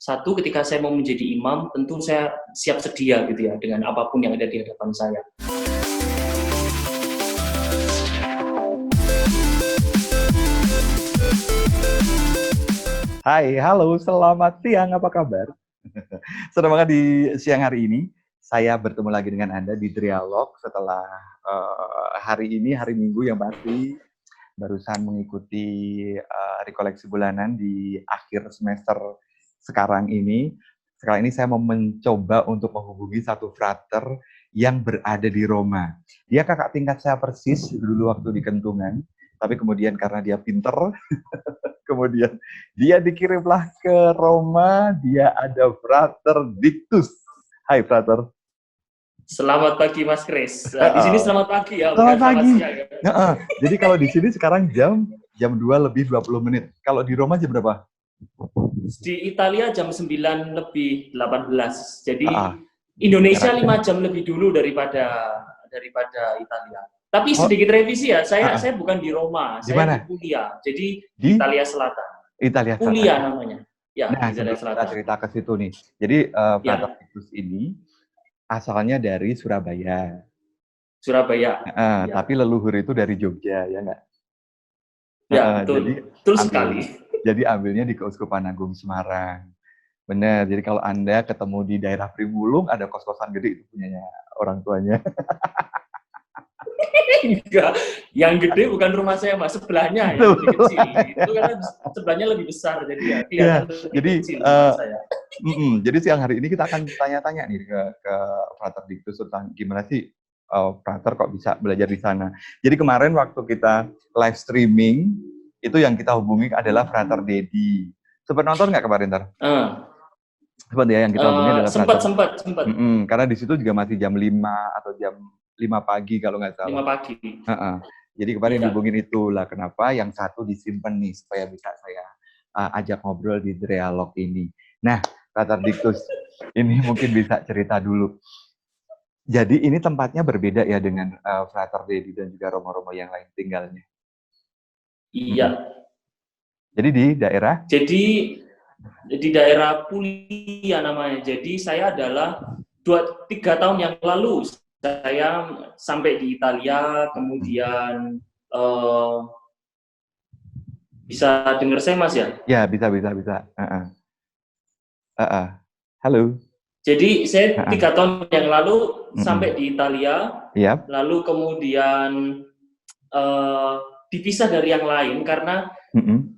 satu, ketika saya mau menjadi imam, tentu saya siap sedia gitu ya dengan apapun yang ada di hadapan saya. Hai, halo, selamat siang, apa kabar? Senang banget di siang hari ini, saya bertemu lagi dengan Anda di Dialog setelah hari ini, hari Minggu yang pasti, barusan mengikuti rekoleksi bulanan di akhir semester sekarang ini. Sekarang ini saya mau mencoba untuk menghubungi satu frater yang berada di Roma. Dia kakak tingkat saya persis dulu waktu di Kentungan, tapi kemudian karena dia pinter, kemudian dia dikirimlah ke Roma, dia ada Frater Dictus. Hai Frater. Selamat pagi Mas Kris. Di sini selamat pagi ya, Selamat bukan selamat pagi. siang ya. Jadi kalau di sini sekarang jam 2 lebih 20 menit. Kalau di Roma jam berapa? Di Italia jam 9 lebih 18. Jadi Indonesia 5 jam lebih dulu daripada Italia. Tapi sedikit revisi ya, saya bukan di Roma, saya di Puglia, jadi di Italia Selatan. Italia Selatan. Puglia namanya. Ya, nah, Italia Selatan. Kita cerita ke situ nih. Jadi Frater Dictus ini asalnya dari Surabaya. Surabaya. Ya. Tapi leluhur itu dari Jogja, ya nggak? Ya, betul sekali. Jadi ambilnya di Keuskupan Agung Semarang. Benar, jadi kalau Anda ketemu di daerah Primulung, ada kos-kosan gede, itu punyanya orang tuanya. Enggak, yang gede bukan rumah saya, Mas, sebelahnya yang lebih kecil. Itu karena sebelahnya lebih besar, jadi ya kelihatan lebih kecil rumah saya. Jadi siang hari ini kita akan tanya-tanya nih ke Frater Dictus tentang gimana sih Frater kok bisa belajar di sana. Jadi kemarin waktu kita live streaming, itu yang kita hubungi adalah Frater Dedi. Sempat nonton nggak kemarin, Tar? Sempat ya, yang kita hubungi adalah sempat. Karena di situ juga masih jam 5 atau jam 5 pagi kalau nggak salah. 5 pagi. Jadi kemarin dihubungin itu lah, kenapa yang satu disimpan nih supaya bisa saya ajak ngobrol di Dialog ini. Nah, Frater Dictus, ini mungkin bisa cerita dulu. Jadi ini tempatnya berbeda ya dengan Frater Dedi dan juga romo-romo yang lain tinggalnya. Iya. Jadi di daerah? Jadi di daerah Puglia namanya. Jadi saya adalah 2-3 tahun yang lalu saya sampai di Italia, kemudian bisa dengar saya, Mas, ya? Ya, bisa. Halo. Jadi saya 3 tahun yang lalu sampai di Italia, lalu kemudian dipisah dari yang lain karena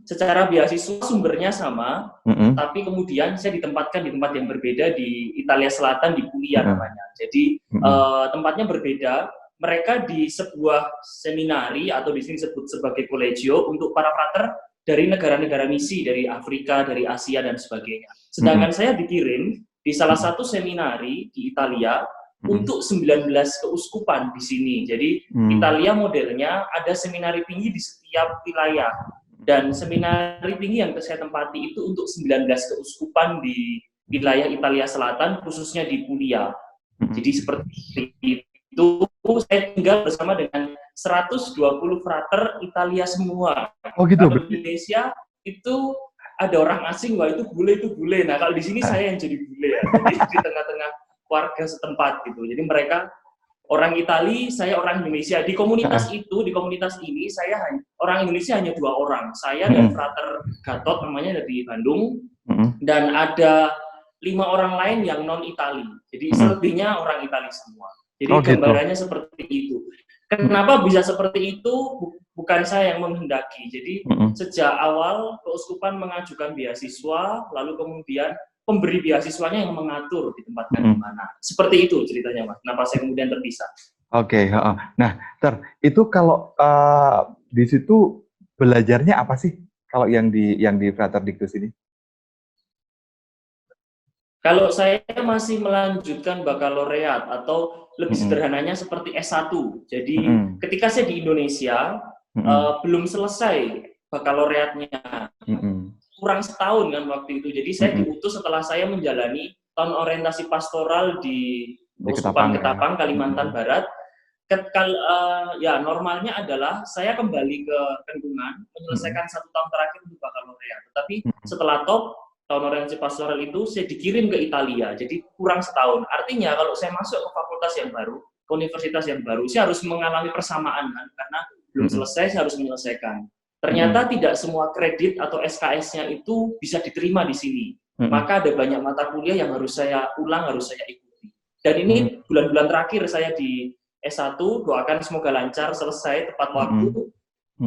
secara beasiswa sumbernya sama, tapi kemudian saya ditempatkan di tempat yang berbeda di Italia Selatan, di Puglia namanya. Jadi tempatnya berbeda. Mereka di sebuah seminari atau di sini disebut sebagai collegio untuk para frater dari negara-negara misi, dari Afrika, dari Asia dan sebagainya. Sedangkan saya dikirim di salah satu seminari di Italia untuk 19 keuskupan di sini. Jadi Italia modelnya ada seminari tinggi di setiap wilayah. Dan seminari tinggi yang saya tempati itu untuk 19 keuskupan di wilayah Italia Selatan, khususnya di Puglia. Jadi seperti itu, saya tinggal bersama dengan 120 frater Italia semua. Oh gitu. Kalau di Indonesia itu ada orang asing, wah itu bule. Nah kalau di sini saya yang jadi bule ya, di tengah-tengah warga setempat gitu. Jadi mereka orang Itali, saya orang Indonesia. Di komunitas itu, di komunitas ini saya orang Indonesia hanya 2 orang. Saya dan Frater Gatot namanya dari Bandung, dan ada 5 orang lain yang non Itali. Jadi selebihnya orang Itali semua. Jadi gambarannya seperti itu. Kenapa bisa seperti itu? Bukan saya yang menghendaki. Jadi sejak awal keuskupan mengajukan beasiswa, lalu kemudian pemberi beasiswanya yang mengatur ditempatkan di mana. Seperti itu ceritanya, Mas. Kenapa saya kemudian terpisah? Oke. Nah, itu kalau di situ belajarnya apa sih? Kalau yang di Frater Dictus ini? Kalau saya masih melanjutkan baccalaureate atau lebih sederhananya seperti S1. Jadi ketika saya di Indonesia belum selesai baccalaureate-nya. Kurang setahun kan waktu itu. Jadi saya diutus setelah saya menjalani tahun orientasi pastoral di Keuskupan Ketapang, Kalimantan Barat. Normalnya adalah saya kembali ke Kentungan menyelesaikan 1 tahun terakhir untuk baccalaureate. Tetapi setelah top tahun orientasi pastoral itu saya dikirim ke Italia, jadi kurang setahun. Artinya kalau saya masuk ke fakultas yang baru, ke universitas yang baru, saya harus mengalami persamaan kan, karena belum selesai, saya harus menyelesaikan. Ternyata tidak semua kredit atau SKS-nya itu bisa diterima di sini. Maka ada banyak mata kuliah yang harus saya ulang, harus saya ikuti. Dan ini bulan-bulan terakhir saya di S1, doakan semoga lancar, selesai tepat waktu,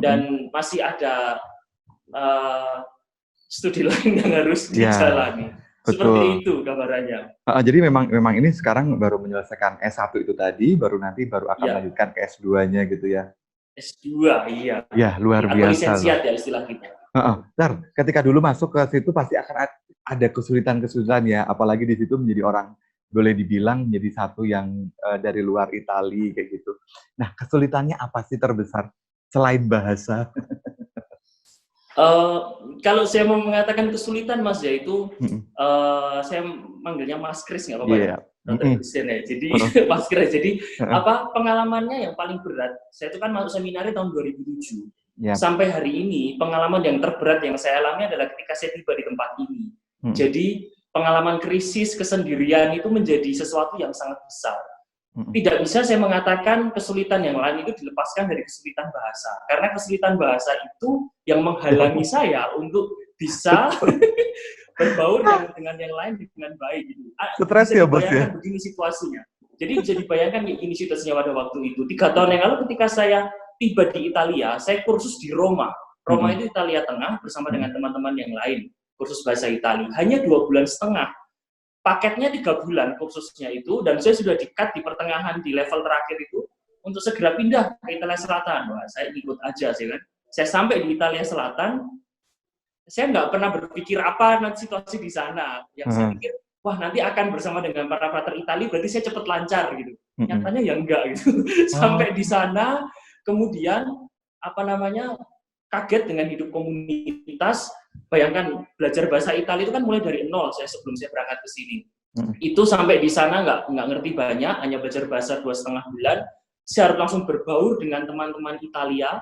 dan masih ada studi lain yang harus dijalani. Seperti itu gambarannya. Jadi memang ini sekarang baru menyelesaikan S1 itu tadi, baru akan melanjutkan ke S2-nya gitu ya. S2, iya. Ya, luar biasa. Lisensiat ya istilah kita. Ketika dulu masuk ke situ pasti akan ada kesulitan-kesulitan ya, apalagi di situ menjadi orang, boleh dibilang menjadi satu yang dari luar Italia kayak gitu. Nah, kesulitannya apa sih terbesar selain bahasa? Kalau saya mau mengatakan kesulitan, Mas, yaitu saya manggilnya Mas Kris, nggak apa-apa ya? Jadi Mas Kris. Jadi pengalamannya yang paling berat? Saya itu kan masuk seminari tahun 2007. Sampai hari ini pengalaman yang terberat yang saya alami adalah ketika saya tiba di tempat ini. Jadi pengalaman krisis kesendirian itu menjadi sesuatu yang sangat besar. Tidak bisa saya mengatakan kesulitan yang lain itu dilepaskan dari kesulitan bahasa. Karena kesulitan bahasa itu yang menghalangi saya untuk bisa berbaur dengan yang lain dengan baik. Gitu. Stres ya, Bos ya? Begini situasinya. Jadi bisa dibayangkan ini situasinya pada waktu itu. 3 tahun yang lalu ketika saya tiba di Italia, saya kursus di Roma. Roma itu Italia Tengah bersama dengan teman-teman yang lain. Kursus bahasa Italia. Hanya 2,5 bulan. Paketnya 3 bulan kursusnya itu, dan saya sudah di-cut di pertengahan, di level terakhir itu, untuk segera pindah ke Italia Selatan. Wah, saya ikut aja sih kan. Saya sampai di Italia Selatan, saya nggak pernah berpikir apa nanti situasi di sana. Yang saya pikir, wah nanti akan bersama dengan para frater Italia, berarti saya cepat lancar gitu. Nyatanya ya enggak gitu. Sampai di sana, kemudian kaget dengan hidup komunitas. Bayangkan belajar bahasa Italia itu kan mulai dari nol sebelum saya berangkat ke sini. Itu sampai di sana nggak ngerti banyak, hanya belajar bahasa 2,5 bulan. Saya harus langsung berbaur dengan teman-teman Italia,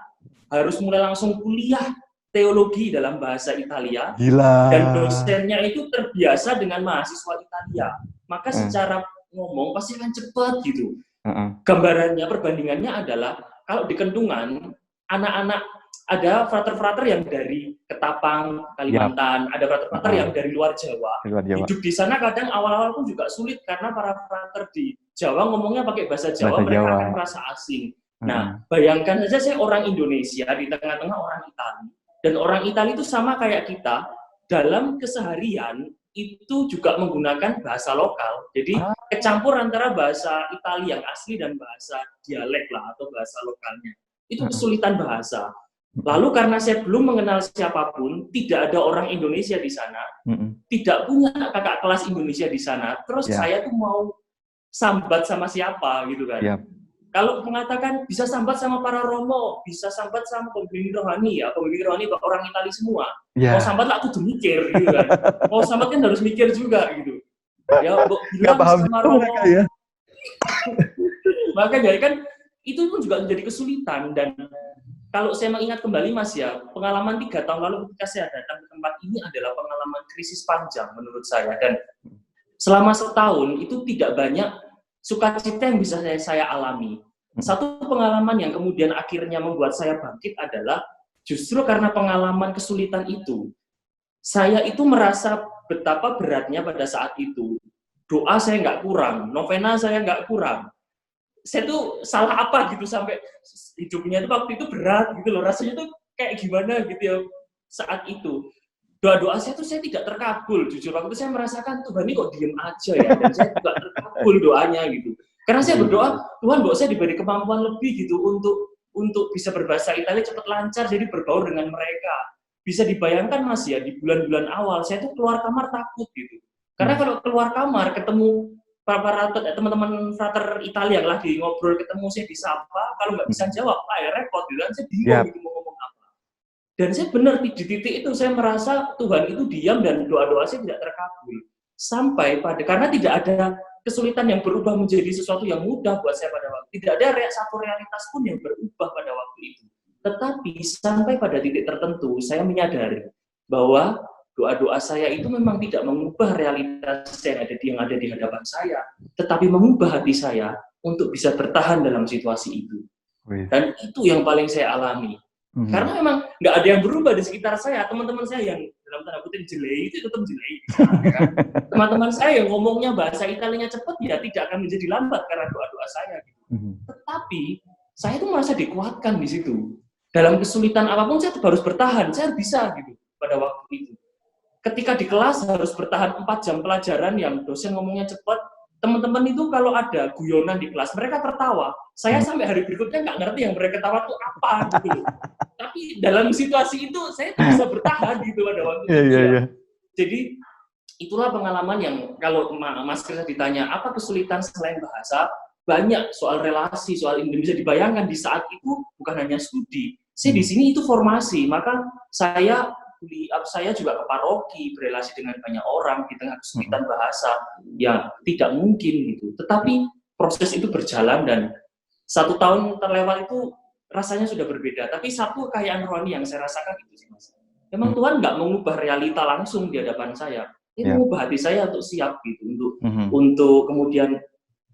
harus mulai langsung kuliah teologi dalam bahasa Italia. Gila. Dan dosennya itu terbiasa dengan mahasiswa Italia. Maka secara ngomong pasti akan cepat gitu. Gambarannya, perbandingannya adalah kalau di Kendungan, anak-anak ada frater-frater yang dari Ketapang, Kalimantan, ada frater-frater yang dari luar Jawa. Hidup di sana kadang awal-awal pun juga sulit karena para frater di Jawa ngomongnya pakai bahasa Jawa, mereka akan merasa asing. Nah, bayangkan saja saya orang Indonesia di tengah-tengah orang Italia, dan orang Italia itu sama kayak kita, dalam keseharian itu juga menggunakan bahasa lokal. Jadi kecampur antara bahasa Italia yang asli dan bahasa dialek lah atau bahasa lokalnya. Itu kesulitan bahasa. Lalu karena saya belum mengenal siapapun, tidak ada orang Indonesia di sana, tidak punya kakak kelas Indonesia di sana, terus saya tuh mau sambat sama siapa gitu kan. Kalau mengatakan bisa sambat sama para Romo, bisa sambat sama pembimbing rohani ya, pembimbing rohani orang Italia semua. Mau sambat lah aku tuh mikir gitu kan. Mau sambat kan harus mikir juga gitu. Ya, bilang sama Romo. Ya. Makanya kan itu pun juga menjadi kesulitan. Dan kalau saya mengingat kembali Mas ya, pengalaman 3 tahun lalu ketika saya datang ke tempat ini adalah pengalaman krisis panjang menurut saya. Dan selama setahun itu tidak banyak sukacita yang bisa saya alami. Satu pengalaman yang kemudian akhirnya membuat saya bangkit adalah justru karena pengalaman kesulitan itu. Saya itu merasa betapa beratnya pada saat itu. Doa saya nggak kurang, novena saya nggak kurang. Saya tuh salah apa gitu sampai hidupnya itu waktu itu berat gitu loh. Rasanya tuh kayak gimana gitu ya saat itu. Doa-doa saya tuh saya tidak terkabul, jujur waktu itu saya merasakan Tuhan ini kok diem aja ya, dan saya tidak terkabul doanya gitu. Karena saya berdoa, Tuhan kok saya diberi kemampuan lebih gitu untuk bisa berbahasa Italia cepat lancar, jadi berbaur dengan mereka. Bisa dibayangkan Mas ya, di bulan-bulan awal saya tuh keluar kamar takut gitu. Karena kalau keluar kamar ketemu para teman-teman frater Italia yang lagi ngobrol, ketemu saya disapa, kalau nggak bisa jawab, ya repot gitu kan, saya bingung gitu mau ngomong apa. Dan saya benar di titik itu saya merasa Tuhan itu diam dan doa-doa saya tidak terkabul. Sampai karena tidak ada kesulitan yang berubah menjadi sesuatu yang mudah buat saya pada waktu. Tidak ada satu realitas pun yang berubah pada waktu itu. Tetapi sampai pada titik tertentu saya menyadari bahwa doa-doa saya itu memang tidak mengubah realitas yang ada di hadapan saya, tetapi mengubah hati saya untuk bisa bertahan dalam situasi itu. Dan itu yang paling saya alami. Karena memang nggak ada yang berubah di sekitar saya. Teman-teman saya yang dalam tanda kutip jelek itu tetap jelek. Kan? Teman-teman saya yang ngomongnya bahasa Italianya cepat, ya tidak akan menjadi lambat karena doa-doa saya. Gitu. Tetapi saya tuh merasa dikuatkan di situ. Dalam kesulitan apapun saya harus bertahan. Saya bisa gitu pada waktu itu. Ketika di kelas harus bertahan 4 jam pelajaran yang dosen ngomongnya cepat, teman-teman itu kalau ada guyonan di kelas, mereka tertawa. Saya sampai hari berikutnya nggak ngerti yang mereka ketawa itu apa gitu. Tapi dalam situasi itu saya bisa bertahan gitu pada waktu itu. Jadi itulah pengalaman yang kalau Mas Kris ditanya apa kesulitan selain bahasa, banyak soal relasi, soal ini bisa dibayangkan di saat itu bukan hanya studi. Saya di sini itu formasi, maka saya juga ke paroki, berrelasi dengan banyak orang di tengah kesulitan bahasa, ya tidak mungkin gitu. Tetapi proses itu berjalan dan 1 tahun terlewat itu rasanya sudah berbeda. Tapi satu kekayaan rohani yang saya rasakan itu sih Mas. Memang Tuhan nggak mengubah realita langsung di hadapan saya. Dia mengubah hati saya untuk siap gitu, untuk kemudian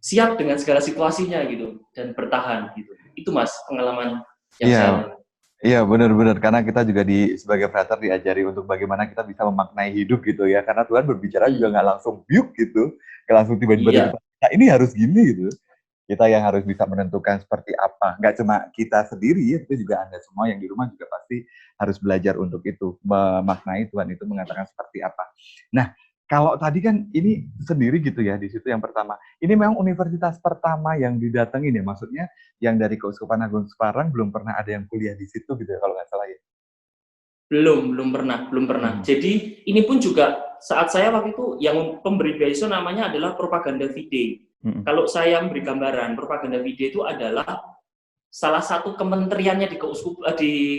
siap dengan segala situasinya gitu dan bertahan gitu. Itu Mas pengalaman yang saya alami. Iya benar-benar, karena kita juga sebagai frater diajari untuk bagaimana kita bisa memaknai hidup gitu ya, karena Tuhan berbicara juga nggak langsung biuk gitu, nggak langsung tiba-tiba nah ini harus gini gitu. Kita yang harus bisa menentukan seperti apa, nggak cuma kita sendiri, itu juga Anda semua yang di rumah juga pasti harus belajar untuk itu, memaknai Tuhan itu mengatakan seperti apa. Nah, kalau tadi kan ini sendiri gitu ya, di situ yang pertama. Ini memang universitas pertama yang didatengin ya, maksudnya yang dari Keuskupan Agung Semarang belum pernah ada yang kuliah di situ gitu ya, kalau nggak salah ya? Belum pernah. Jadi ini pun juga saat saya waktu itu yang pemberi beasiswa namanya adalah Propaganda Fide. Kalau saya memberi gambaran, Propaganda Fide itu adalah salah satu kementeriannya di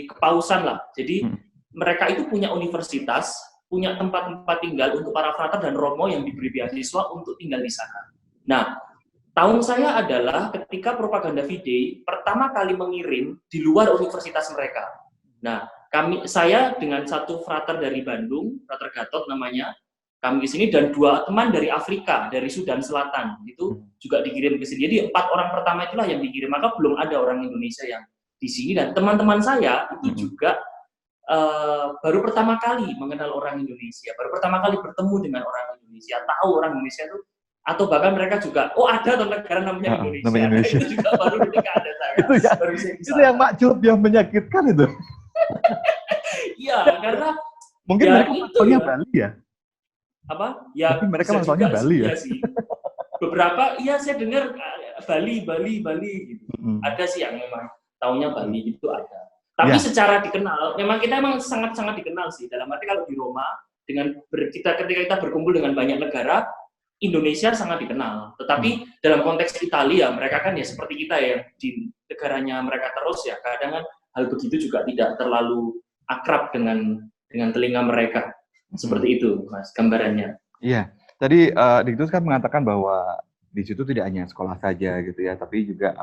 Kepausan lah. Jadi mereka itu punya universitas, punya tempat-tempat tinggal untuk para frater dan romo yang diberi beasiswa untuk tinggal di sana. Nah, tahun saya adalah ketika Propaganda Fide pertama kali mengirim di luar universitas mereka. Nah, saya dengan satu frater dari Bandung, Frater Gatot namanya, kami ke sini dan 2 teman dari Afrika, dari Sudan Selatan, itu juga dikirim ke sini. Jadi 4 orang pertama itulah yang dikirim, maka belum ada orang Indonesia yang di sini dan teman-teman saya itu juga baru pertama kali mengenal orang Indonesia, baru pertama kali bertemu dengan orang Indonesia, tahu orang Indonesia itu, atau bahkan mereka juga, ada negara namanya Indonesia. Itu juga baru ketika ada saya. Itu yang makjub yang menyakitkan itu. Iya, karena mungkin mereka masuknya Bali ya? Apa? Ya, mungkin mereka masuknya Bali ya? Sih. Beberapa, saya dengar Bali gitu. Ada sih yang memang taunya Bali itu ada. Tapi secara dikenal, memang kita sangat-sangat dikenal sih. Dalam arti kalau di Roma, ketika kita berkumpul dengan banyak negara, Indonesia sangat dikenal. Tetapi dalam konteks Italia, mereka kan ya seperti kita ya, di negaranya mereka terus ya, kadang kan hal begitu juga tidak terlalu akrab dengan telinga mereka. Seperti itu, Mas, gambarannya. Iya, tadi Diktus kan mengatakan bahwa di situ tidak hanya sekolah saja gitu ya, tapi juga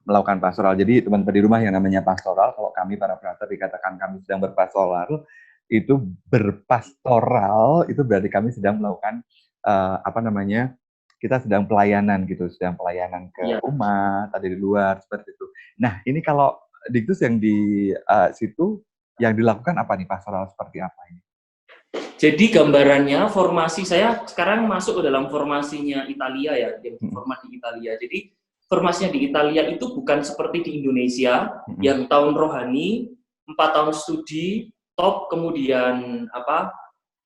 melakukan pastoral. Jadi teman-teman di rumah yang namanya pastoral, kalau kami para frater dikatakan kami sedang berpastoral, itu berpastoral itu berarti kami sedang melakukan kita sedang pelayanan gitu, sedang pelayanan ke umat, ada di luar seperti itu. Nah, ini kalau Diktus yang di situ yang dilakukan apa nih, pastoral seperti apa ini? Jadi gambarannya, formasi saya sekarang masuk ke dalam formasinya Italia ya, formasi Italia. Jadi formasinya di Italia itu bukan seperti di Indonesia, yang tahun rohani, 4 tahun studi, top, kemudian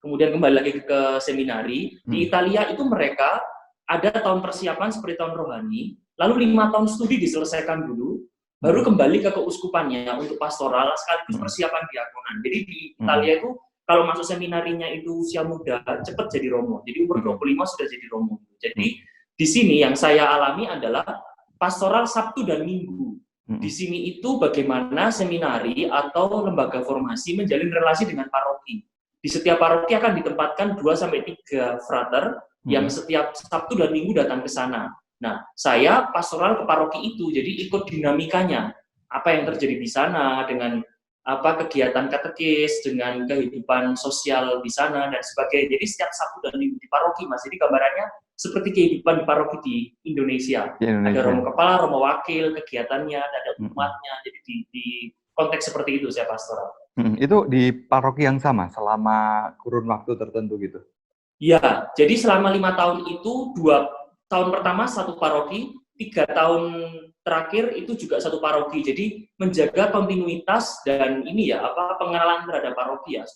kembali lagi ke seminari. Di Italia itu mereka ada tahun persiapan seperti tahun rohani, lalu 5 tahun studi diselesaikan dulu, baru kembali ke keuskupannya untuk pastoral sekaligus persiapan diakonan. Jadi di Italia itu kalau masuk seminarinya itu usia muda, cepat jadi romo. Jadi umur 25 sudah jadi romo. Jadi di sini yang saya alami adalah pastoral Sabtu dan Minggu. Di sini itu bagaimana seminari atau lembaga formasi menjalin relasi dengan paroki. Di setiap paroki akan ditempatkan 2-3 frater yang setiap Sabtu dan Minggu datang ke sana. Nah, saya pastoral ke paroki itu, jadi ikut dinamikanya. Apa yang terjadi di sana dengan kegiatan katekis dengan kehidupan sosial di sana dan sebagainya. Jadi setiap Sabtu dan Minggu di paroki, Mas. Jadi gambarannya seperti kehidupan di paroki di Indonesia. Ada romo kepala, romo wakil, kegiatannya, ada umatnya. Jadi di konteks seperti itu saya pastoral. Itu di paroki yang sama selama kurun waktu tertentu gitu? Ya, jadi selama 5 tahun itu 2 tahun pertama satu paroki, 3 tahun terakhir itu juga satu paroki. Jadi menjaga kontinuitas dan ini ya pengenalan terhadap paroki ya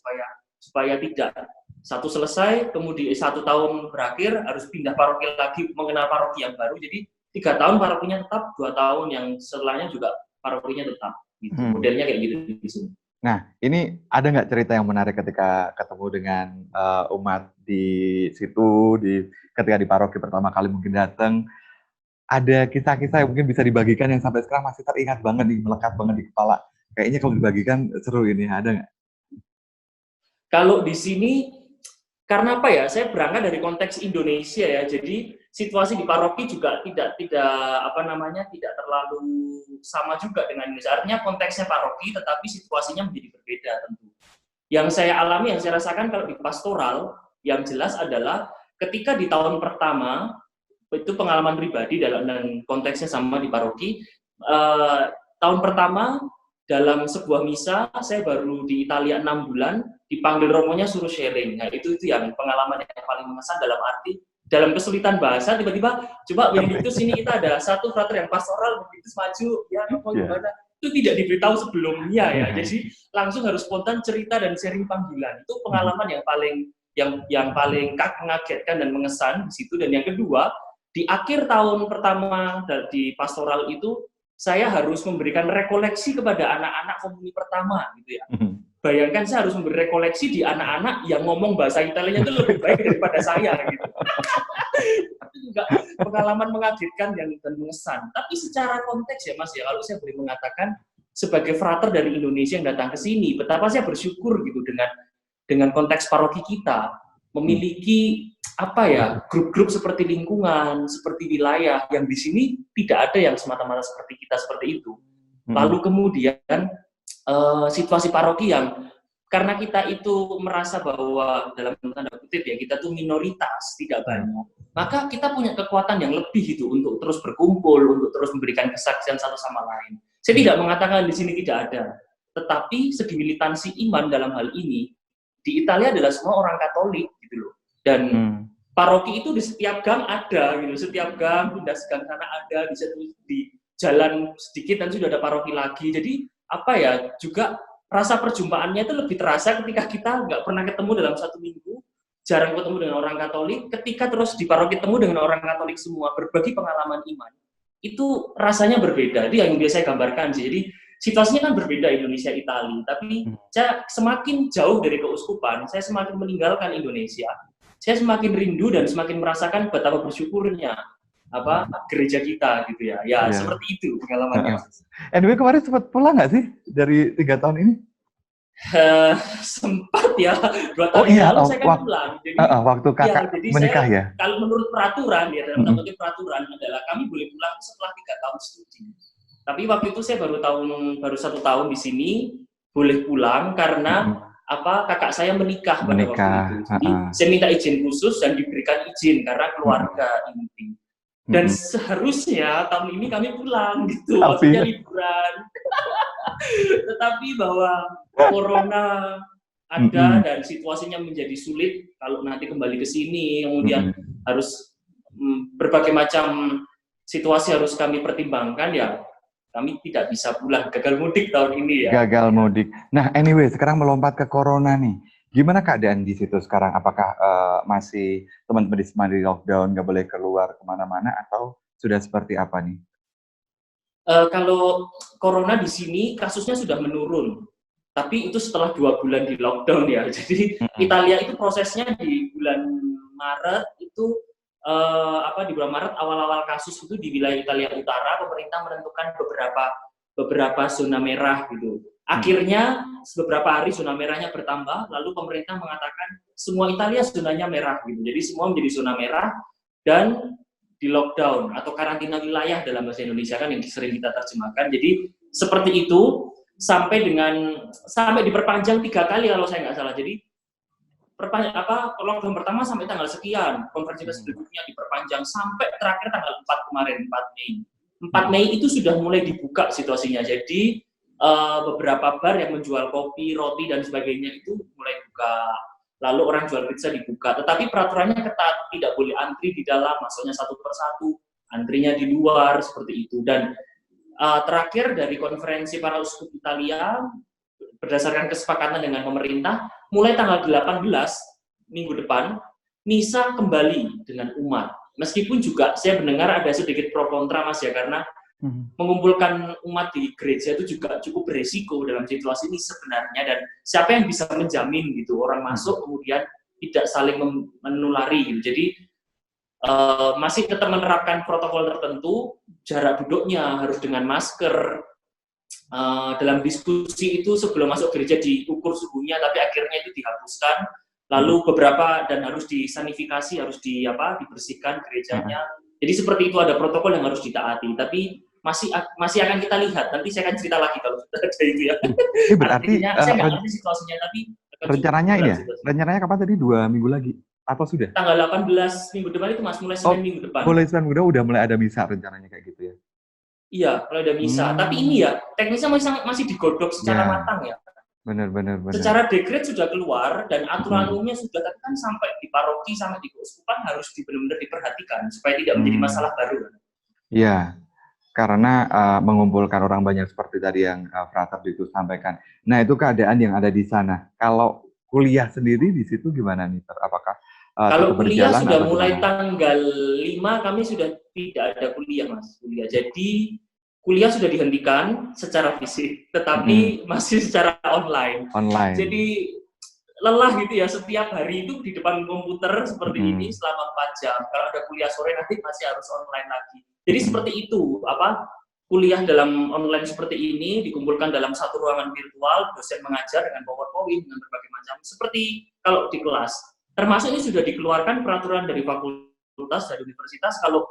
supaya tidak satu selesai kemudian 1 tahun berakhir harus pindah paroki lagi mengenal paroki yang baru. Jadi 3 tahun parokinya tetap, 2 tahun yang setelahnya juga parokinya tetap. Gitu. Modelnya kayak gitu di sini. Nah, ini ada nggak cerita yang menarik ketika ketemu dengan umat di situ, ketika di paroki pertama kali mungkin datang, ada kisah-kisah yang mungkin bisa dibagikan yang sampai sekarang masih teringat banget nih, melekat banget di kepala. Kayaknya kalau dibagikan seru ini, ada nggak? Kalau di sini, karena apa ya, saya berangkat dari konteks Indonesia ya, jadi situasi di paroki juga tidak terlalu sama juga dengan Indonesia. Artinya konteksnya paroki, tetapi situasinya menjadi berbeda tentu. Yang saya alami, yang saya rasakan kalau di pastoral, yang jelas adalah ketika di tahun pertama, itu pengalaman pribadi dan konteksnya sama di paroki, tahun pertama dalam sebuah misa, saya baru di Italia 6 bulan, dipanggil romonya suruh sharing. Nah itu yang pengalaman yang paling mengesan dalam arti, dalam kesulitan bahasa, tiba-tiba, coba Benediktus ini kita ada satu frater yang pastoral, Benediktus maju, ya ngomong gimana, itu tidak diberitahu sebelumnya ya, jadi langsung harus spontan cerita dan sharing panggilan. Itu pengalaman yang paling mengagetkan dan mengesan di situ. Dan yang kedua, di akhir tahun pertama di pastoral itu, saya harus memberikan rekoleksi kepada anak-anak komuni pertama, gitu ya. Bayangkan saya harus memberi rekoleksi di anak-anak yang ngomong bahasa Italianya itu lebih baik daripada saya, gitu. Itu juga pengalaman mengagetkan dan mengesan. Tapi secara konteks ya Mas ya, kalau saya boleh mengatakan sebagai frater dari Indonesia yang datang ke sini, betapa saya bersyukur gitu dengan konteks paroki kita memiliki grup-grup seperti lingkungan, seperti wilayah yang di sini tidak ada yang semata-mata seperti kita seperti itu. Lalu kemudian situasi paroki yang karena kita itu merasa bahwa dalam tanda kutip ya kita tuh minoritas, tidak banyak, maka kita punya kekuatan yang lebih gitu untuk terus berkumpul, untuk terus memberikan kesaksian satu sama lain. Saya tidak mengatakan di sini tidak ada, tetapi segi militansi iman dalam hal ini di Italia adalah semua orang Katolik gitu loh. Dan paroki itu di setiap gang ada gitu, setiap gang pindah gang sana ada, di jalan sedikit dan sudah ada paroki lagi. Jadi juga rasa perjumpaannya itu lebih terasa ketika kita nggak pernah ketemu dalam 1 minggu, jarang ketemu dengan orang Katolik, ketika terus di paroki ketemu dengan orang Katolik semua, berbagi pengalaman iman, itu rasanya berbeda. Itu yang biasa saya gambarkan sih. Jadi situasinya kan berbeda Indonesia Italia, tapi saya semakin jauh dari keuskupan, saya semakin meninggalkan Indonesia, saya semakin rindu dan semakin merasakan betapa bersyukurnya gereja kita gitu ya. Ya, seperti itu pengalamannya. Anyway, kemarin sempat pulang nggak sih dari 3 tahun ini? Sempat ya, 2 tahun lalu saya kan pulang. Jadi, waktu kakak menikah saya, ya? Kalau menurut peraturan ya, dalam tanda kutip peraturan adalah kami boleh pulang setelah 3 tahun studi. Tapi waktu itu saya baru 1 tahun di sini, boleh pulang karena kakak saya menikah pada waktu itu. Jadi saya minta izin khusus dan diberikan izin karena keluarga inti. Dan seharusnya tahun ini kami pulang gitu, maksudnya liburan. Tetapi bahwa corona ada dan situasinya menjadi sulit kalau nanti kembali ke sini, kemudian harus berbagai macam situasi harus kami pertimbangkan ya, kami tidak bisa pulang, gagal mudik tahun ini ya. Gagal mudik. Nah, anyway, sekarang melompat ke corona nih. Gimana keadaan di situ sekarang? Apakah masih teman-teman di lockdown, nggak boleh keluar kemana-mana, atau sudah seperti apa nih? Kalau corona di sini kasusnya sudah menurun, tapi itu setelah 2 bulan di lockdown ya. Jadi Italia itu prosesnya di bulan Maret itu di bulan Maret awal-awal kasus itu di wilayah Italia Utara, pemerintah menentukan beberapa zona merah gitu. Akhirnya beberapa hari zona merahnya bertambah, lalu pemerintah mengatakan semua Italia zonanya merah gitu. Jadi semua menjadi zona merah dan di lockdown atau karantina wilayah dalam bahasa Indonesia kan yang sering kita terjemahkan. Jadi seperti itu. sampai diperpanjang 3 kali kalau saya nggak salah. Jadi lockdown pertama sampai tanggal sekian, konferensi pers berikutnya diperpanjang sampai terakhir tanggal 4 kemarin, 4 Mei. 4 Mei itu sudah mulai dibuka situasinya. Jadi beberapa bar yang menjual kopi, roti dan sebagainya itu mulai buka. Lalu orang jual pizza dibuka. Tetapi peraturannya ketat, tidak boleh antri di dalam, masuknya satu persatu, antrinya di luar seperti itu. Dan terakhir dari konferensi para uskup Italia, berdasarkan kesepakatan dengan pemerintah, mulai tanggal 18 minggu depan, misa kembali dengan umat. Meskipun juga saya mendengar ada sedikit pro kontra Mas ya, karena mengumpulkan umat di gereja itu juga cukup beresiko dalam situasi ini sebenarnya, dan siapa yang bisa menjamin gitu orang masuk kemudian tidak saling menulari gitu. Jadi masih tetap menerapkan protokol tertentu, jarak duduknya harus dengan masker. Dalam diskusi itu sebelum masuk gereja diukur suhunya, tapi akhirnya itu dihapuskan. Lalu beberapa dan harus disanifikasi, harus dibersihkan gerejanya. Jadi seperti itu, ada protokol yang harus ditaati. Tapi masih akan kita lihat. Nanti saya akan cerita lagi kalau sudah ada itu ya. Berarti saya nggak ngerti situasinya, tapi rencananya ini ya? Rencananya kapan tadi? 2 minggu lagi? Apa sudah? Tanggal 18 minggu depan itu Mas, mulai Senin minggu depan. Mulai Senin minggu depan udah mulai ada misa rencananya kayak gitu ya? Iya, mulai ada misa. Tapi ini ya, teknisnya masih digodok secara matang ya. Benar. Secara dekret sudah keluar dan aturan umumnya sudah, tapi kan sampai di paroki, sampai di keuskupan harus benar-benar diperhatikan supaya tidak menjadi masalah baru. Iya, karena mengumpulkan orang banyak seperti tadi yang Frater itu sampaikan. Nah, itu keadaan yang ada di sana. Kalau kuliah sendiri di situ gimana nih? Apakah kalau kuliah sudah mulai tanggal 5 kami sudah tidak ada kuliah Mas. Jadi kuliah sudah dihentikan secara fisik, tetapi masih secara online. Jadi lelah gitu ya, setiap hari itu di depan komputer seperti ini selama 4 jam. Kalau ada kuliah sore nanti masih harus online lagi. Jadi seperti itu, kuliah dalam online seperti ini dikumpulkan dalam satu ruangan virtual, dosen mengajar dengan PowerPoint, dengan berbagai macam, seperti kalau di kelas. Termasuk ini sudah dikeluarkan peraturan dari fakultas, dari universitas, kalau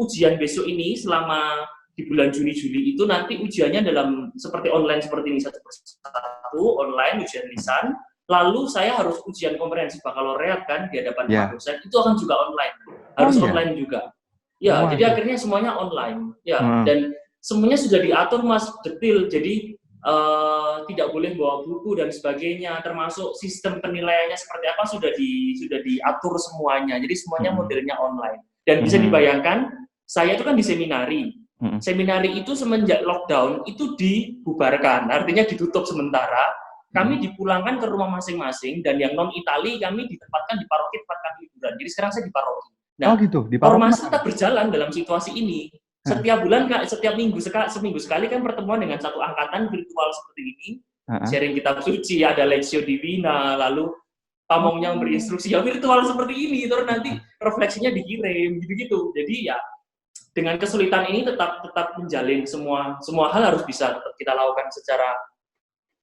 ujian besok ini selama di bulan Juni-Juli itu nanti ujiannya dalam seperti online seperti ini, satu persatu, online, ujian lisan, lalu saya harus ujian komprehensif bakalaureat kan, di hadapan Pak dosen, itu akan juga online, harus online juga. Ya, jadi akhirnya semuanya online. Ya, dan semuanya sudah diatur Mas, detail. Jadi tidak boleh bawa buku dan sebagainya, termasuk sistem penilaiannya seperti apa sudah diatur semuanya. Jadi semuanya modelnya online. Dan bisa dibayangkan, saya itu kan di seminari. Seminari itu semenjak lockdown itu dibubarkan, artinya ditutup sementara. Kami dipulangkan ke rumah masing-masing, dan yang non-Itali kami ditempatkan di paroki tempat kami liburan. Jadi sekarang saya di paroki. Nah, formasi tetap berjalan dalam situasi ini. Setiap bulan, setiap seminggu sekali kan pertemuan dengan satu angkatan virtual seperti ini. Sharing kitab suci, ada Lectio Divina, lalu pamongnya memberi instruksi ya virtual seperti ini, terus nanti refleksinya dikirim, gitu-gitu. Jadi ya dengan kesulitan ini tetap menjalin semua hal harus bisa kita lakukan secara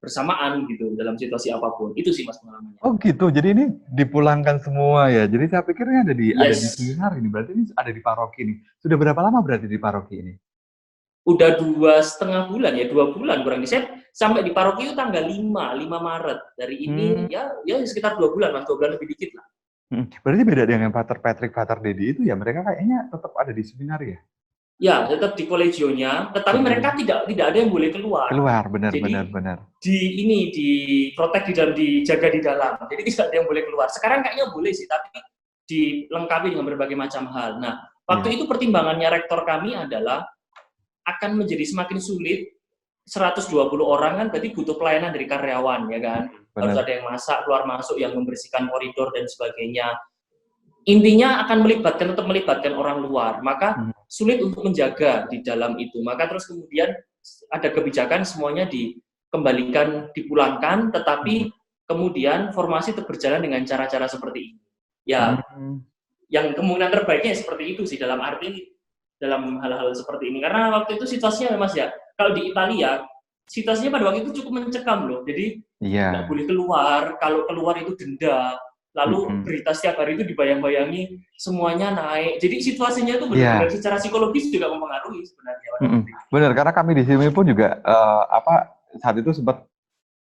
bersamaan gitu dalam situasi apapun. Itu sih Mas pengalamannya. Oh gitu, jadi ini dipulangkan semua ya. Jadi saya pikirnya ada di seminar ini, berarti ini ada di paroki ini. Sudah berapa lama berarti di paroki ini? Udah 2,5 bulan ya, 2 bulan kurang. Saya sampai di paroki itu tanggal 5 Maret. Dari ini ya sekitar 2 bulan Mas, 2 bulan lebih dikit lah. Berarti beda dengan Pater Patrick, Pater Dedi itu ya, mereka kayaknya tetap ada di seminar ya? Ya, tetap di kolegionya, tetapi mereka tidak ada yang boleh keluar. Benar. Diprotek dijaga di dalam. Jadi tidak ada yang boleh keluar. Sekarang kayaknya boleh sih, tapi dilengkapi dengan berbagai macam hal. Nah, waktu itu pertimbangannya rektor kami adalah akan menjadi semakin sulit. 120 orang kan berarti butuh pelayanan dari karyawan, ya kan? Harus ada yang masak, keluar masuk, yang membersihkan koridor dan sebagainya. Intinya akan tetap melibatkan orang luar, maka sulit untuk menjaga di dalam itu. Maka terus kemudian ada kebijakan semuanya dikembalikan, dipulangkan, tetapi kemudian formasi tetap berjalan dengan cara-cara seperti ini. Ya, yang kemungkinan terbaiknya seperti itu sih, dalam hal-hal seperti ini. Karena waktu itu situasinya Mas ya, kalau di Italia, situasinya pada waktu itu cukup mencekam loh. Jadi nggak boleh keluar, kalau keluar itu denda. Lalu berita setiap hari itu dibayang-bayangi semuanya naik. Jadi situasinya itu benar-benar secara psikologis juga mempengaruhi sebenarnya. Benar, karena kami di sini pun juga saat itu sempat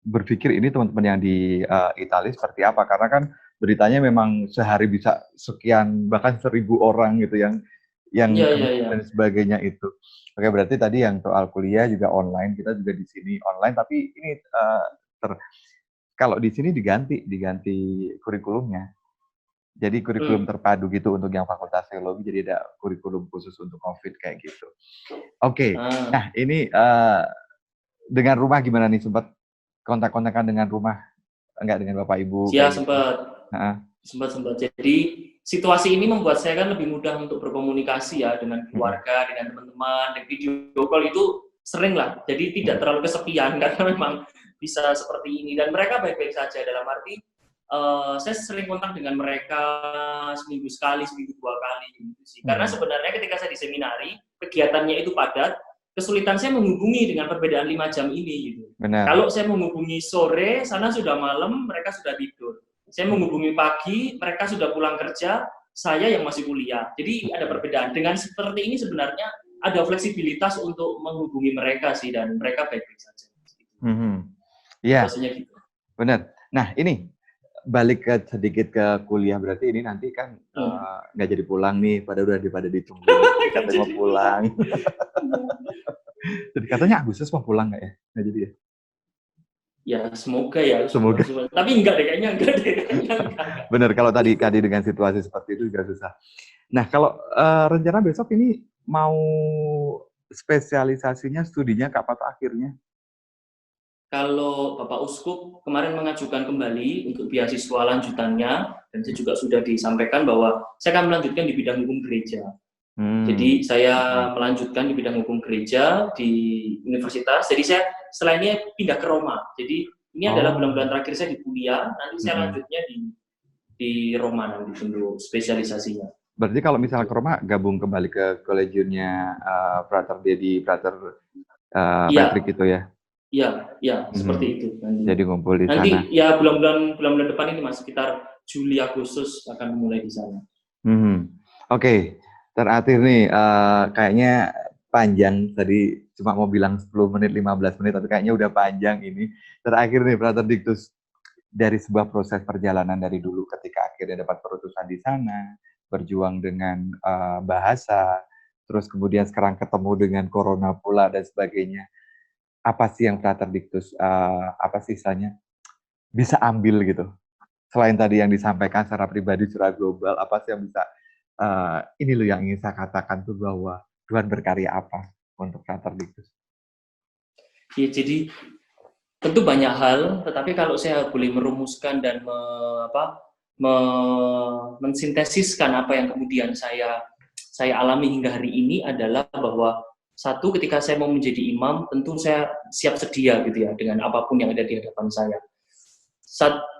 berpikir ini teman-teman yang di Italia seperti apa, karena kan beritanya memang sehari bisa sekian bahkan 1.000 orang gitu yang dan sebagainya itu. Oke, berarti tadi yang soal kuliah juga online, kita juga di sini online, tapi ini kalau di sini diganti kurikulumnya. Jadi kurikulum terpadu gitu untuk yang fakultas teologi, jadi ada kurikulum khusus untuk COVID kayak gitu. Oke. Nah ini dengan rumah gimana nih, sempat kontak-kontakan dengan rumah enggak, dengan Bapak Ibu? Ya sempat. Jadi situasi ini membuat saya kan lebih mudah untuk berkomunikasi ya dengan keluarga, dengan teman-teman, dan video call itu sering lah. Jadi tidak terlalu kesepian karena memang bisa seperti ini, dan mereka baik-baik saja, dalam arti saya sering kontak dengan mereka seminggu sekali, seminggu 2 kali gitu sih. Karena sebenarnya ketika saya di seminari, kegiatannya itu padat, kesulitan saya menghubungi dengan perbedaan 5 jam ini gitu. Benar. Kalau saya menghubungi sore, sana sudah malam, mereka sudah tidur. Saya menghubungi pagi, mereka sudah pulang kerja, saya yang masih kuliah. Jadi ada perbedaan. Dengan seperti ini sebenarnya ada fleksibilitas untuk menghubungi mereka sih, dan mereka baik-baik saja. Iya. Gitu. Benar. Nah ini balik sedikit ke kuliah, berarti ini nanti kan nggak jadi pulang nih, daripada ditunggu katanya mau pulang. Jadi katanya Agustus mau pulang nggak ya? Nggak jadi ya? Ya semoga ya. Semoga. Tapi enggak deh, kayaknya enggak deh. Bener, kalau tadi dengan situasi seperti itu juga susah. Nah kalau rencana besok ini mau spesialisasinya, studinya kapan akhirnya? Kalau Bapak Uskup kemarin mengajukan kembali untuk beasiswa lanjutannya, dan saya juga sudah disampaikan bahwa saya akan melanjutkan di bidang hukum gereja. Jadi saya melanjutkan di bidang hukum gereja di universitas. Jadi saya selainnya pindah ke Roma. Jadi ini adalah bulan-bulan terakhir saya di kuliah. Nanti saya lanjutnya di Roma nanti untuk spesialisasinya. Berarti kalau misalnya ke Roma, gabung kembali ke kolegiumnya Frater Dedi, Frater Patrick itu ya? Iya, seperti itu. Jadi ngumpul di sana. Nanti ya bulan-bulan depan ini Mas, sekitar Juli Agustus akan mulai di sana. Oke. Terakhir nih, kayaknya panjang, tadi cuma mau bilang 10 menit, 15 menit, tapi kayaknya udah panjang ini. Terakhir nih, Frater Dictus, dari sebuah proses perjalanan dari dulu ketika akhirnya dapat perutusan di sana, berjuang dengan bahasa, terus kemudian sekarang ketemu dengan corona pula dan sebagainya. Apa sih yang Frater Dictus, apa sih istilahnya, bisa ambil gitu? Selain tadi yang disampaikan secara pribadi, secara global, apa sih yang bisa ini loh yang ingin saya katakan tuh, bahwa Tuhan berkarya apa untuk Frater Dictus? Ya, jadi tentu banyak hal, tetapi kalau saya boleh merumuskan dan mensintesiskan apa yang kemudian saya alami hingga hari ini adalah bahwa satu, ketika saya mau menjadi imam, tentu saya siap sedia gitu ya dengan apapun yang ada di hadapan saya.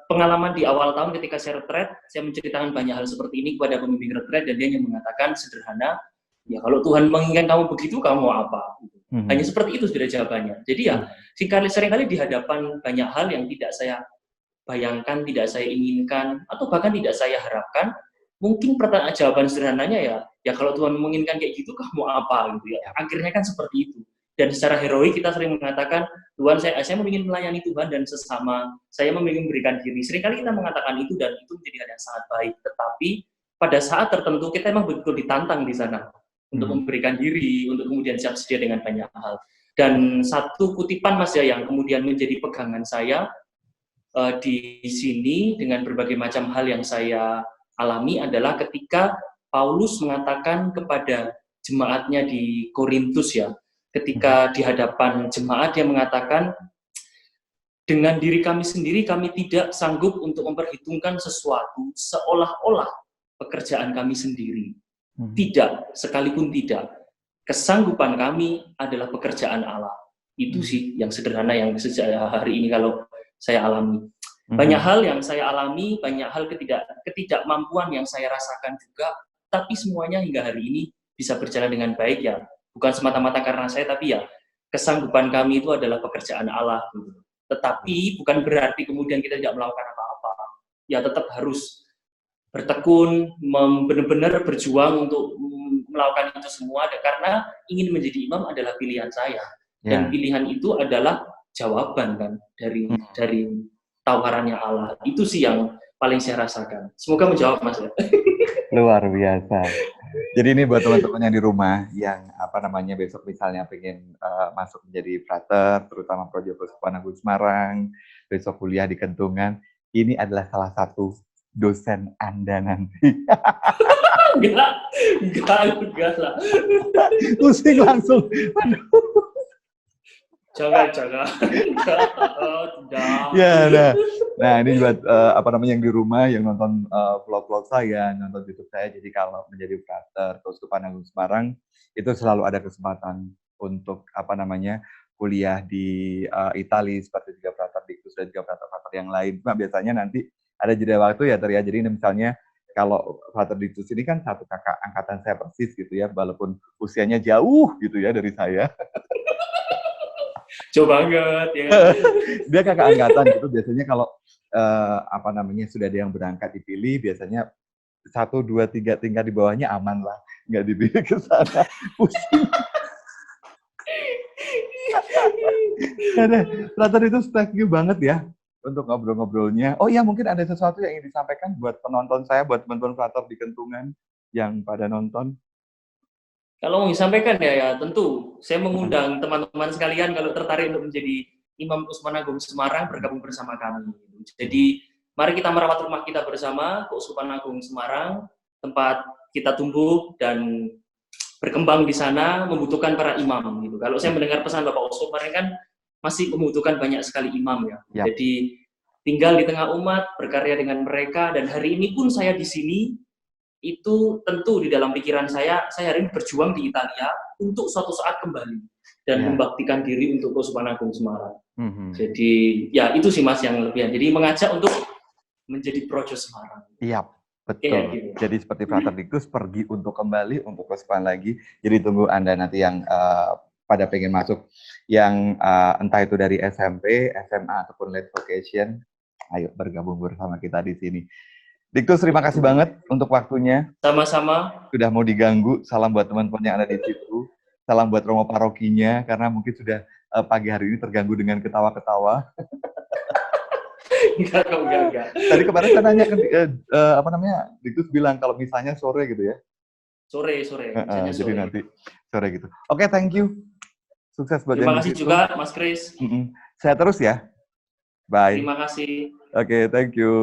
Pengalaman di awal tahun ketika saya retret, saya menceritakan banyak hal seperti ini kepada pembimbing retret, dan dia hanya mengatakan sederhana, ya kalau Tuhan menginginkan kamu begitu, kamu mau apa? Hanya seperti itu sudah jawabannya. Jadi ya, seringkali di hadapan banyak hal yang tidak saya bayangkan, tidak saya inginkan, atau bahkan tidak saya harapkan, mungkin jawaban sederhananya ya kalau Tuhan menginginkan kayak gitu, kamu apa? Gitu ya. Akhirnya kan seperti itu. Dan secara heroik kita sering mengatakan, Tuhan, saya ingin melayani Tuhan dan sesama, saya ingin memberikan diri. Seringkali kita mengatakan itu, dan itu menjadi hal yang sangat baik. Tetapi pada saat tertentu kita memang betul ditantang di sana untuk memberikan diri, untuk kemudian siap sedia dengan banyak hal. Dan satu kutipan Mas ya yang kemudian menjadi pegangan saya di sini dengan berbagai macam hal yang saya alami adalah ketika Paulus mengatakan kepada jemaatnya di Korintus ya, ketika di hadapan jemaat dia mengatakan, dengan diri kami sendiri kami tidak sanggup untuk memperhitungkan sesuatu seolah-olah pekerjaan kami sendiri. Tidak, sekalipun tidak. Kesanggupan kami adalah pekerjaan Allah. Itu sih yang sederhana yang sejak hari ini kalau saya alami. Banyak hal yang saya alami, banyak hal ketidakmampuan yang saya rasakan juga, tapi semuanya hingga hari ini bisa berjalan dengan baik ya. Bukan semata-mata karena saya, tapi ya kesanggupan kami itu adalah pekerjaan Allah. Tetapi bukan berarti kemudian kita tidak melakukan apa-apa. Ya tetap harus bertekun, benar-benar berjuang untuk melakukan itu semua karena ingin menjadi imam adalah pilihan saya. Dan pilihan itu adalah jawaban kan dari tawarannya Allah. Itu sih yang paling saya rasakan. Semoga menjawab, Mas. Luar biasa. Jadi ini buat teman-teman yang di rumah yang besok misalnya pengen masuk menjadi frater, terutama Projo Keuskupan Agung Semarang, besok kuliah di Kentungan, ini adalah salah satu dosen Anda nanti. Enggak lah. Pusing langsung. Jangan. Ya, nah ini buat yang di rumah yang nonton vlog-vlog saya, nonton YouTube saya. Jadi kalau menjadi frater Keuskupan Agung Semarang itu selalu ada kesempatan untuk kuliah di Italia seperti juga frater Dictus dan juga frater yang lain. Cuma biasanya nanti ada jeda waktu ya, Jadi misalnya kalau frater Dictus ini kan satu kakak angkatan saya persis gitu ya, walaupun usianya jauh gitu ya dari saya. Jauh banget ya. Dia kakak angkatan gitu. Biasanya kalau sudah ada yang berangkat dipilih, biasanya 1, 2, 3 tingkat di bawahnya aman lah, nggak dipilih ke sana. Pusing. Frater itu thank you banget ya untuk ngobrol-ngobrolnya. Oh iya, mungkin ada sesuatu yang ingin disampaikan buat penonton saya, buat teman-teman frater di Kentungan yang pada nonton. Kalau mau disampaikan ya tentu saya mengundang teman-teman sekalian kalau tertarik untuk menjadi Imam Keuskupan Agung Semarang bergabung bersama kami. Jadi mari kita merawat rumah kita bersama, Keuskupan Agung Semarang, tempat kita tumbuh dan berkembang di sana membutuhkan para imam gitu. Kalau saya mendengar pesan Bapak Uskup kemarin kan masih membutuhkan banyak sekali imam ya. Jadi tinggal di tengah umat, berkarya dengan mereka, dan hari ini pun saya di sini. Itu tentu di dalam pikiran saya hari ini berjuang di Italia untuk suatu saat kembali dan membaktikan diri untuk Keuskupan Agung Semarang. Jadi ya itu sih Mas yang lebih. Jadi mengajak untuk menjadi Projo Semarang. Iya, betul. Gitu. Jadi seperti frater Dictus pergi untuk kembali untuk Keuskupan lagi. Jadi tunggu Anda nanti yang pada pengen masuk, yang entah itu dari SMP, SMA ataupun late vocation, ayo bergabung bersama kita di sini. Dictus, terima kasih banget untuk waktunya. Sama-sama. Sudah mau diganggu. Salam buat teman-teman yang ada di situ. Salam buat Romo Parokinya, karena mungkin sudah pagi hari ini terganggu dengan ketawa-ketawa. Enggak. Tadi kemarin saya nanya Dictus bilang kalau misalnya sore gitu ya. Sore. Jadi sore. Nanti sore gitu. Oke, thank you. Sukses buat terima kasih juga, Mas Kris. Sehat terus ya. Bye. Terima kasih. Oke, thank you.